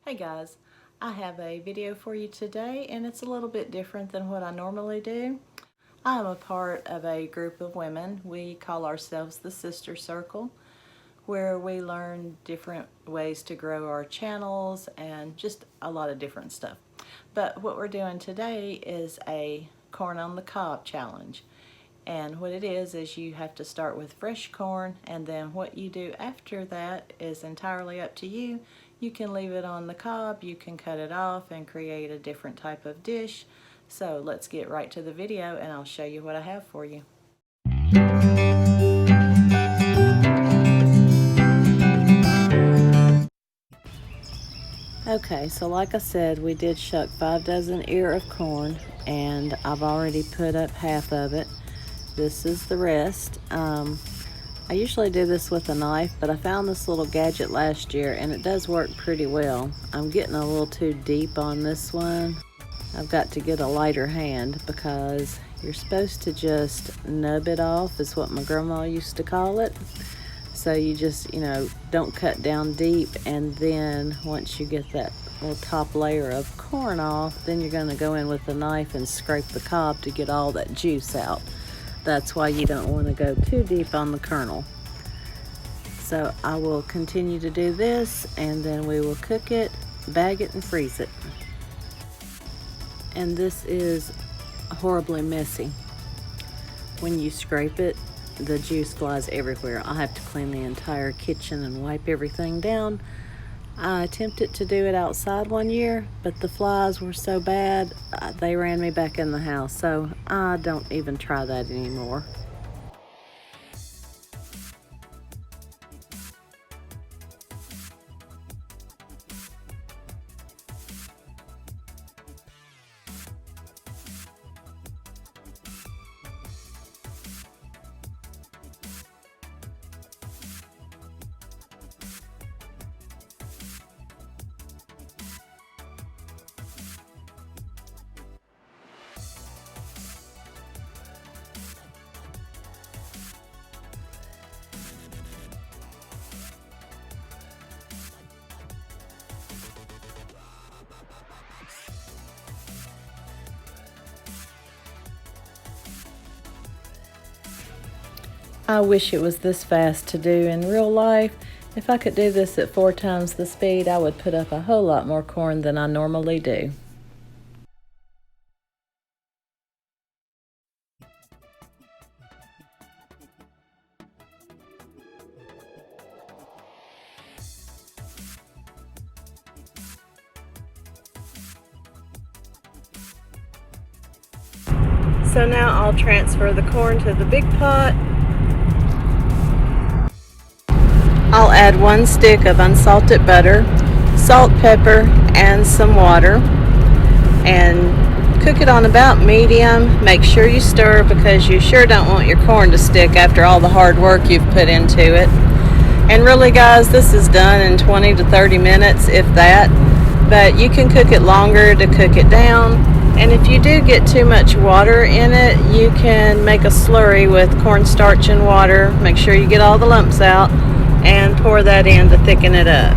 Hey guys, I have a video for you today and it's a little bit different than what I normally do. I'm a part of a group of women. We call ourselves the Sister Circle, where we learn different ways to grow our channels and just a lot of different stuff. But what we're doing today is a corn on the cob challenge. And what it is you have to start with fresh corn, and then what you do after that is entirely up to you. You can leave it on the cob, you can cut it off and create a different type of dish. So let's get right to the video and I'll show you what I have for you. Okay, so like I said, we did shuck 5 dozen ear of corn and I've already put up half of it. This is the rest. I usually do this with a knife, but I found this little gadget last year and it does work pretty well. I'm getting a little too deep on this one. I've got to get a lighter hand because you're supposed to just nub it off, is what my grandma used to call it. So you just, don't cut down deep, and then once you get that little top layer of corn off, then you're going to go in with a knife and scrape the cob to get all that juice out. That's why you don't want to go too deep on the kernel. So I will continue to do this, and then we will cook it, bag it, and freeze it. And this is horribly messy. When you scrape it, the juice flies everywhere. I'll have to clean the entire kitchen and wipe everything down. I attempted to do it outside one year, but the flies were so bad, they ran me back in the house. So I don't even try that anymore. I wish it was this fast to do in real life. If I could do this at 4 times the speed, I would put up a whole lot more corn than I normally do. So now I'll transfer the corn to the big pot. I'll add 1 stick of unsalted butter, salt, pepper, and some water, and cook it on about medium. Make sure you stir because you sure don't want your corn to stick after all the hard work you've put into it. And really guys, this is done in 20 to 30 minutes, if that, but you can cook it longer to cook it down. And if you do get too much water in it, you can make a slurry with cornstarch and water. Make sure you get all the lumps out and pour that in to thicken it up.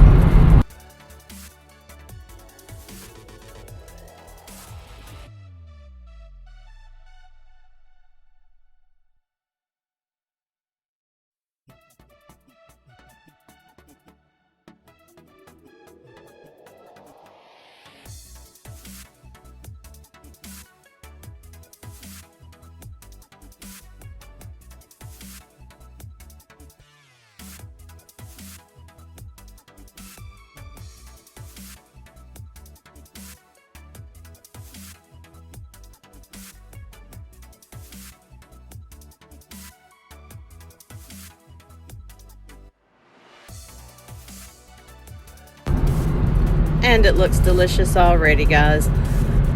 And it looks delicious already, guys.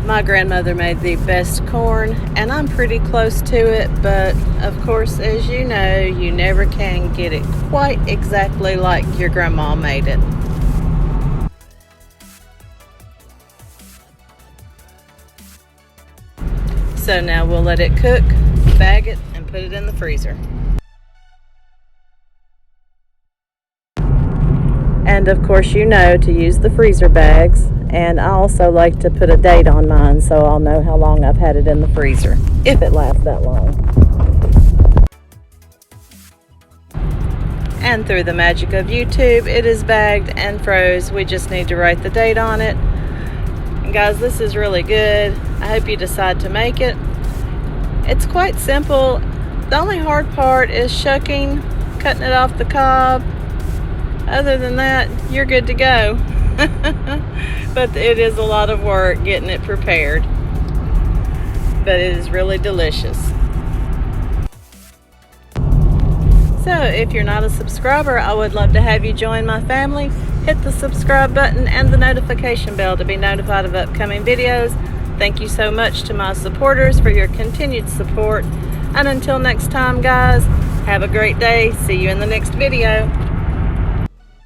My grandmother made the best corn, and I'm pretty close to it, but of course, as you know, you never can get it quite exactly like your grandma made it. So now we'll let it cook, bag it, and put it in the freezer. And And of course, you know to use the freezer bags. And I also like to put a date on mine so I'll know how long I've had it in the freezer, if it lasts that long. And through the magic of YouTube, it is bagged and froze. We just need to write the date on it. And guys, this is really good. I hope you decide to make it. It's quite simple. The only hard part is shucking, cutting it off the cob. Other than that, you're good to go. But it is a lot of work getting it prepared. But it is really delicious. So if you're not a subscriber, I would love to have you join my family. Hit the subscribe button and the notification bell to be notified of upcoming videos. Thank you so much to my supporters for your continued support. And until next time, guys, have a great day. See you in the next video.